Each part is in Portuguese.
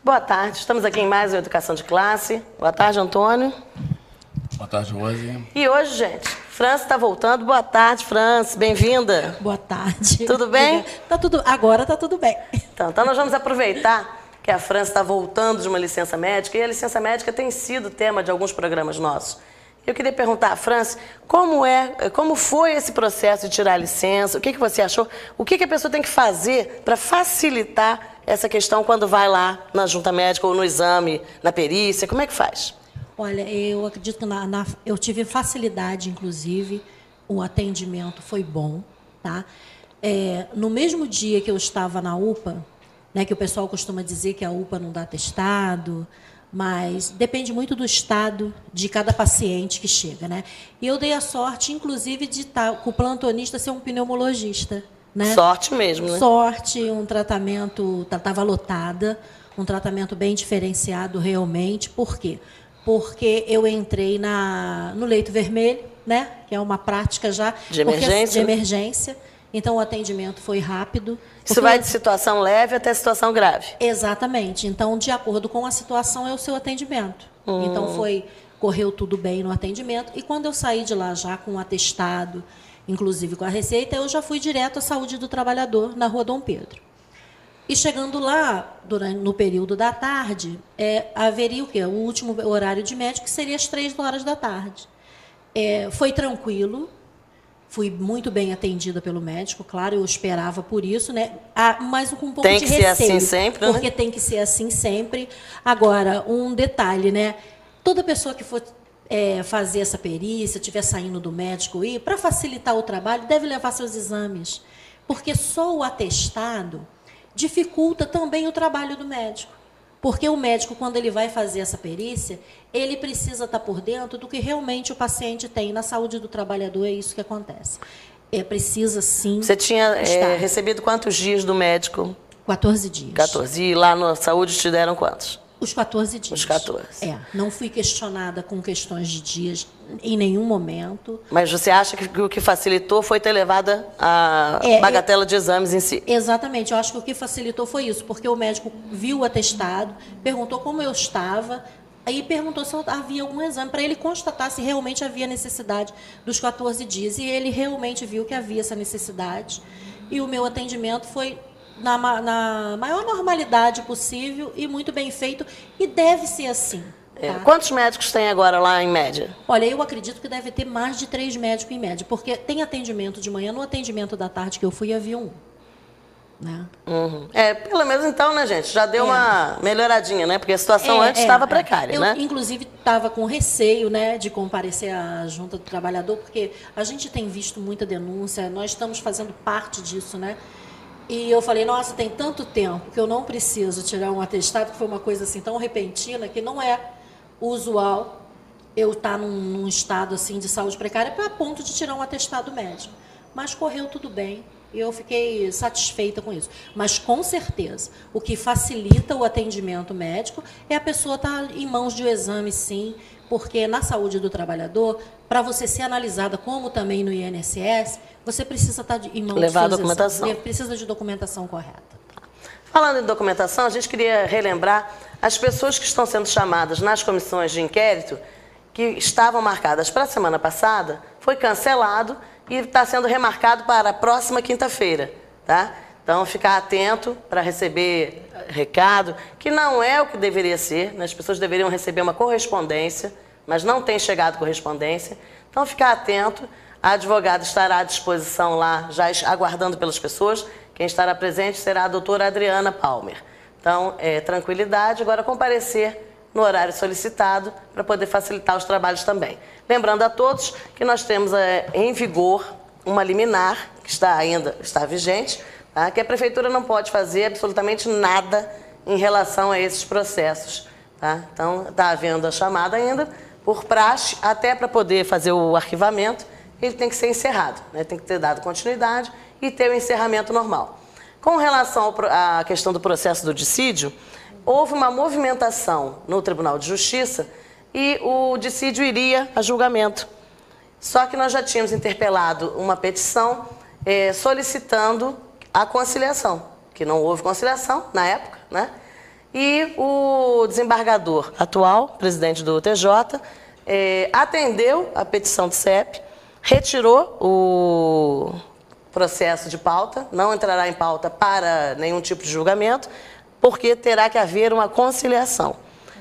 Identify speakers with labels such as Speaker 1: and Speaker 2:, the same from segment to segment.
Speaker 1: Boa tarde, estamos aqui em mais uma Educação de Classe. Boa tarde, Antônio.
Speaker 2: Boa tarde, Rose.
Speaker 1: E hoje, gente, França está voltando. Boa tarde, França, bem-vinda.
Speaker 3: Boa tarde.
Speaker 1: Tudo bem?
Speaker 3: Agora tá tudo bem.
Speaker 1: Então nós vamos aproveitar que a França está voltando de uma licença médica, e a licença médica tem sido tema de alguns programas nossos. Eu queria perguntar à França, como foi esse processo de tirar a licença, o que você achou, o que a pessoa tem que fazer para facilitar essa questão quando vai lá na junta médica ou no exame, na perícia, como é que faz?
Speaker 3: Olha, eu acredito que eu tive facilidade, inclusive, o atendimento foi bom, tá? No mesmo dia que eu estava na UPA, né, que o pessoal costuma dizer que a UPA não dá atestado, mas depende muito do estado de cada paciente que chega, né? E eu dei a sorte, inclusive, de estar com o plantonista ser um pneumologista, né?
Speaker 1: Sorte mesmo, né?
Speaker 3: Sorte, um tratamento, estava lotada, um tratamento bem diferenciado realmente. Por quê? Porque eu entrei no leito vermelho, né? Que é uma prática já
Speaker 1: de emergência.
Speaker 3: De emergência. Então, o atendimento foi rápido.
Speaker 1: Isso vai de situação leve até situação grave.
Speaker 3: Exatamente. Então, de acordo com a situação, é o seu atendimento. Então, correu tudo bem no atendimento. E quando eu saí de lá já com o atestado, inclusive com a receita, eu já fui direto à Saúde do Trabalhador, na Rua Dom Pedro. E chegando lá, no período da tarde, haveria o quê? O último horário de médico, que seria às 3 horas da tarde. Foi tranquilo. Fui muito bem atendida pelo médico, claro, eu esperava por isso, né? Mas com um pouco de receio. Tem que ser assim sempre, né? Porque tem que ser assim sempre. Agora, um detalhe, né? Toda pessoa que for fazer essa perícia, estiver saindo do médico e para facilitar o trabalho, deve levar seus exames. Porque só o atestado dificulta também o trabalho do médico. Porque o médico, quando ele vai fazer essa perícia, ele precisa estar por dentro do que realmente o paciente tem. Na saúde do trabalhador é isso que acontece. Precisa, sim.
Speaker 1: Você tinha recebido quantos dias do médico?
Speaker 3: 14 dias.
Speaker 1: 14. E lá na saúde te deram quantos?
Speaker 3: Os 14 dias.
Speaker 1: Os 14.
Speaker 3: Não fui questionada com questões de dias em nenhum momento.
Speaker 1: Mas você acha que o que facilitou foi ter levado a bagatela de exames em si?
Speaker 3: Exatamente. Eu acho que o que facilitou foi isso, porque o médico viu o atestado, perguntou como eu estava, aí perguntou se havia algum exame, para ele constatar se realmente havia necessidade dos 14 dias. E ele realmente viu que havia essa necessidade. E o meu atendimento foi na maior normalidade possível e muito bem feito, e deve ser assim. Tá?
Speaker 1: Quantos médicos tem agora lá em média?
Speaker 3: Olha, eu acredito que deve ter mais de 3 médicos em média, porque tem atendimento de manhã, no atendimento da tarde que eu fui havia um. Né?
Speaker 1: Pelo menos então, né, gente? Já deu uma melhoradinha, né? Porque a situação antes estava precária,
Speaker 3: eu,
Speaker 1: né?
Speaker 3: Inclusive, estava com receio, né, de comparecer à Junta do Trabalhador, porque a gente tem visto muita denúncia, nós estamos fazendo parte disso, né? E eu falei, nossa, tem tanto tempo que eu não preciso tirar um atestado, que foi uma coisa assim tão repentina, que não é usual eu estar num estado assim de saúde precária para ponto de tirar um atestado médico. Mas correu tudo bem e eu fiquei satisfeita com isso. Mas, com certeza, o que facilita o atendimento médico é a pessoa estar em mãos de um exame, sim, porque na saúde do trabalhador, para você ser analisada, como também no INSS, você precisa estar em mãos
Speaker 1: levar a
Speaker 3: de
Speaker 1: documentação.
Speaker 3: exames, precisa de documentação correta.
Speaker 1: Falando em documentação, a gente queria relembrar as pessoas que estão sendo chamadas nas comissões de inquérito, que estavam marcadas para a semana passada, foi cancelado e está sendo remarcado para a próxima quinta-feira, tá? Então, ficar atento para receber recado, que não é o que deveria ser, né? As pessoas deveriam receber uma correspondência, mas não tem chegado correspondência. Então, ficar atento. A advogada estará à disposição lá, já aguardando pelas pessoas. Quem estará presente será a doutora Adriana Palmer. Então, tranquilidade, agora comparecer no horário solicitado para poder facilitar os trabalhos também. Lembrando a todos que nós temos em vigor uma liminar, que está vigente, tá? Que a Prefeitura não pode fazer absolutamente nada em relação a esses processos. Tá? Então, está havendo a chamada ainda, por praxe, até para poder fazer o arquivamento, ele tem que ser encerrado, né? Tem que ter dado continuidade e ter o encerramento normal. Com relação à questão do processo do dissídio, houve uma movimentação no Tribunal de Justiça e o dissídio iria a julgamento. Só que nós já tínhamos interpelado uma petição solicitando a conciliação, que não houve conciliação na época, né? E o desembargador atual, presidente do TJ, atendeu a petição do CEP, retirou o processo de pauta, não entrará em pauta para nenhum tipo de julgamento, porque terá que haver uma conciliação.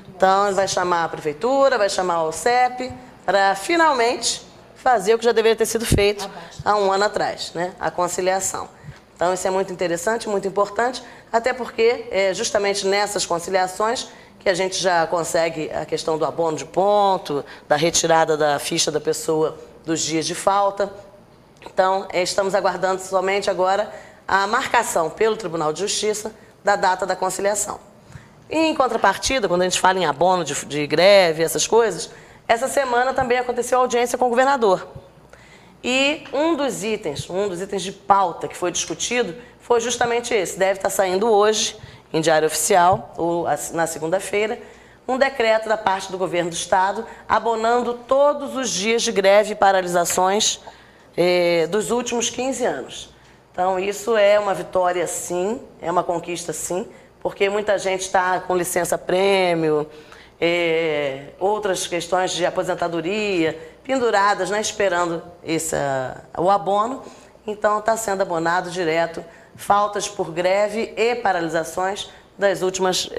Speaker 1: Então, ele vai chamar a prefeitura, vai chamar o CEP, para finalmente fazer o que já deveria ter sido feito há um ano atrás, né? A conciliação. Então, isso é muito interessante, muito importante, até porque é justamente nessas conciliações que a gente já consegue a questão do abono de ponto, da retirada da ficha da pessoa dos dias de falta. Então, estamos aguardando somente agora a marcação pelo Tribunal de Justiça da data da conciliação. E, em contrapartida, quando a gente fala em abono de greve, essas coisas, essa semana também aconteceu a audiência com o governador. E um dos itens de pauta que foi discutido foi justamente esse. Deve estar saindo hoje, em Diário Oficial, ou na segunda-feira, um decreto da parte do governo do Estado abonando todos os dias de greve e paralisações dos últimos 15 anos. Então, isso é uma vitória, sim, é uma conquista, sim, porque muita gente está com licença-prêmio, outras questões de aposentadoria, penduradas, né, esperando o abono. Então, está sendo abonado direto faltas por greve e paralisações das últimas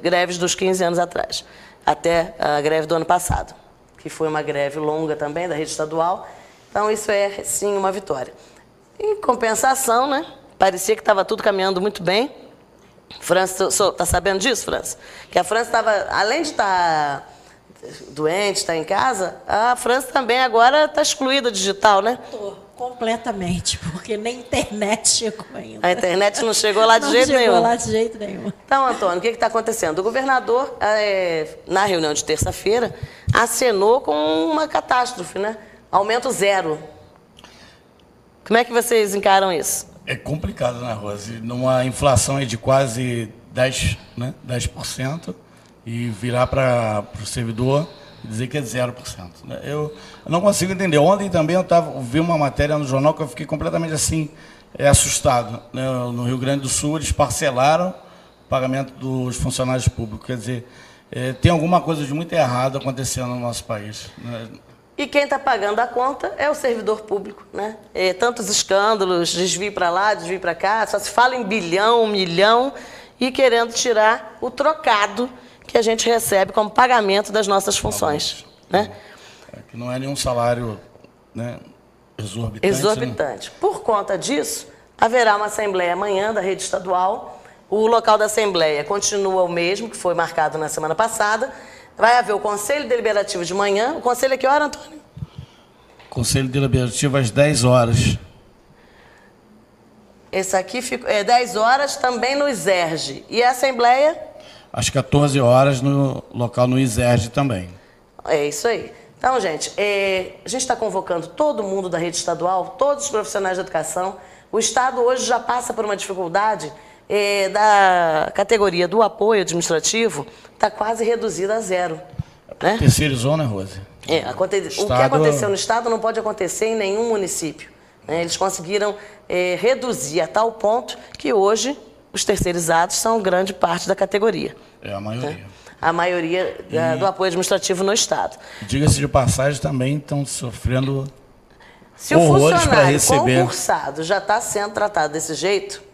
Speaker 1: greves dos 15 anos atrás, até a greve do ano passado, que foi uma greve longa também da rede estadual. Então, isso é, sim, uma vitória. Em compensação, né, parecia que estava tudo caminhando muito bem. França, está sabendo disso, França? Que a França estava, além de estar doente, estar em casa, a França também agora está excluída digital, né?
Speaker 3: Completamente, porque nem internet chegou ainda.
Speaker 1: A internet não chegou lá de jeito nenhum.
Speaker 3: Não chegou lá de jeito nenhum.
Speaker 1: Então, Antônio, o que está acontecendo? O governador, na reunião de terça-feira, acenou com uma catástrofe, né? Aumento zero. Como é que vocês encaram isso?
Speaker 2: É complicado, né, Rose? Numa inflação aí de quase 10%, e virar para o servidor e dizer que é 0%. Né? Eu não consigo entender. Ontem também eu vi uma matéria no jornal que eu fiquei completamente assim, assustado. Né? No Rio Grande do Sul, eles parcelaram o pagamento dos funcionários públicos. Quer dizer, tem alguma coisa de muito errado acontecendo no nosso país. Né?
Speaker 1: E quem está pagando a conta é o servidor público, né? Tantos escândalos, desvio para lá, desvio para cá, só se fala em bilhão, milhão, e querendo tirar o trocado que a gente recebe como pagamento das nossas funções. Né?
Speaker 2: Que não é nenhum salário, né, exorbitante.
Speaker 1: Exorbitante. Né? Por conta disso, haverá uma assembleia amanhã da rede estadual. O local da assembleia continua o mesmo, que foi marcado na semana passada. Vai haver o Conselho Deliberativo de manhã. O Conselho é que hora, Antônio?
Speaker 2: Conselho Deliberativo às 10 horas.
Speaker 1: Esse aqui é 10 horas também no ISERJ. E a Assembleia?
Speaker 2: Às 14 horas no local no ISERJ também.
Speaker 1: É isso aí. Então, gente, a gente está convocando todo mundo da rede estadual, todos os profissionais da educação. O Estado hoje já passa por uma dificuldade da categoria do apoio administrativo, está quase reduzida a zero. Né?
Speaker 2: Terceirizou, né, Rose?
Speaker 1: O que aconteceu no Estado não pode acontecer em nenhum município. Né? Eles conseguiram reduzir a tal ponto que hoje os terceirizados são grande parte da categoria.
Speaker 2: É a maioria.
Speaker 1: Né? A maioria do apoio administrativo no Estado.
Speaker 2: Diga-se de passagem, também estão sofrendo
Speaker 1: se o funcionário
Speaker 2: receber.
Speaker 1: Concursado já está sendo tratado desse jeito,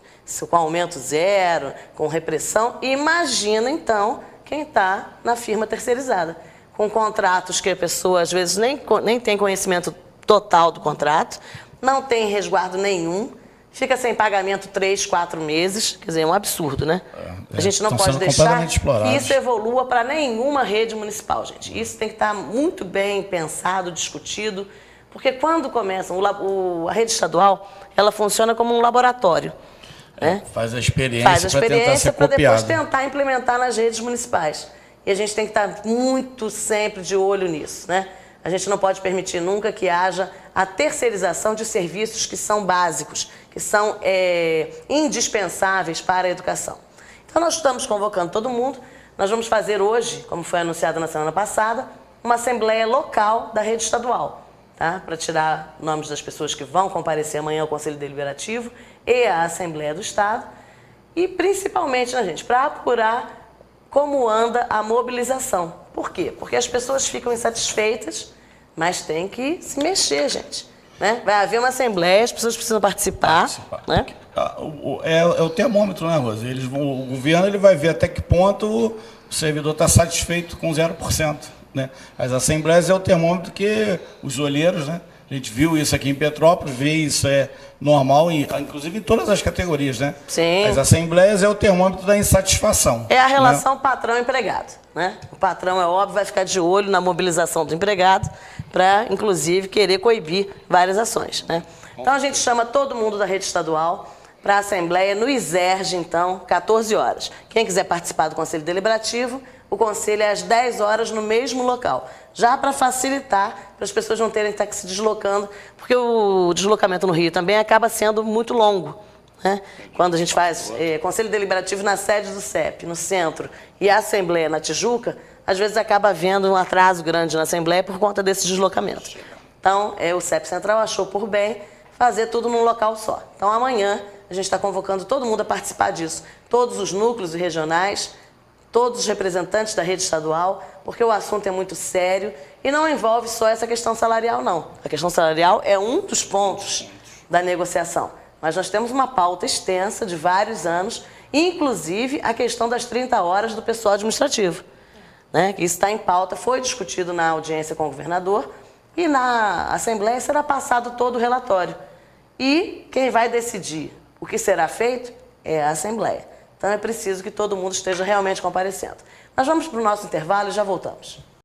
Speaker 1: com aumento zero, com repressão, imagina, então, quem está na firma terceirizada, com contratos que a pessoa, às vezes, nem tem conhecimento total do contrato, não tem resguardo nenhum, fica sem pagamento 3, 4 meses, quer dizer, é um absurdo, né? A gente não pode deixar que isso evolua para nenhuma rede municipal, gente. Isso tem que estar muito bem pensado, discutido, porque quando começam, a rede estadual, ela funciona como um laboratório. Né?
Speaker 2: Faz a experiência
Speaker 1: para depois tentar implementar nas redes municipais. E a gente tem que estar muito sempre de olho nisso. Né? A gente não pode permitir nunca que haja a terceirização de serviços que são básicos, que são indispensáveis para a educação. Então, nós estamos convocando todo mundo. Nós vamos fazer hoje, como foi anunciado na semana passada, uma assembleia local da rede estadual, tá? Para tirar nomes das pessoas que vão comparecer amanhã ao Conselho Deliberativo e à Assembleia do Estado. E, principalmente, né, gente, para apurar como anda a mobilização. Por quê? Porque as pessoas ficam insatisfeitas, mas tem que se mexer, gente. Né? Vai haver uma assembleia, as pessoas precisam participar. Né?
Speaker 2: É o termômetro, né, Rosa? O governo ele vai ver até que ponto o servidor está satisfeito com 0%. Né? As assembleias é o termômetro que os olheiros, né? A gente viu isso aqui em Petrópolis, vê isso é normal, inclusive em todas as categorias, né?
Speaker 1: Sim.
Speaker 2: As assembleias é o termômetro da insatisfação.
Speaker 1: É a relação patrão-empregado, né? O patrão, é óbvio, vai ficar de olho na mobilização do empregado para, inclusive, querer coibir várias ações, né? Então, a gente chama todo mundo da rede estadual para a assembleia no ISERJ, então, 14 horas. Quem quiser participar do Conselho Deliberativo, o conselho é às 10 horas no mesmo local, já para facilitar, para as pessoas não terem que estar se deslocando, porque o deslocamento no Rio também acaba sendo muito longo. Né? Quando a gente faz Conselho Deliberativo na sede do CEP, no centro, e a Assembleia na Tijuca, às vezes acaba havendo um atraso grande na Assembleia por conta desse deslocamento. Então, o CEP Central achou por bem fazer tudo num local só. Então, amanhã, a gente está convocando todo mundo a participar disso, todos os núcleos regionais, todos os representantes da rede estadual, porque o assunto é muito sério e não envolve só essa questão salarial, não. A questão salarial é um dos pontos da negociação, mas nós temos uma pauta extensa de vários anos, inclusive a questão das 30 horas do pessoal administrativo, né? Que isso está em pauta, foi discutido na audiência com o governador e na Assembleia será passado todo o relatório. E quem vai decidir o que será feito é a Assembleia. Então é preciso que todo mundo esteja realmente comparecendo. Nós vamos para o nosso intervalo e já voltamos.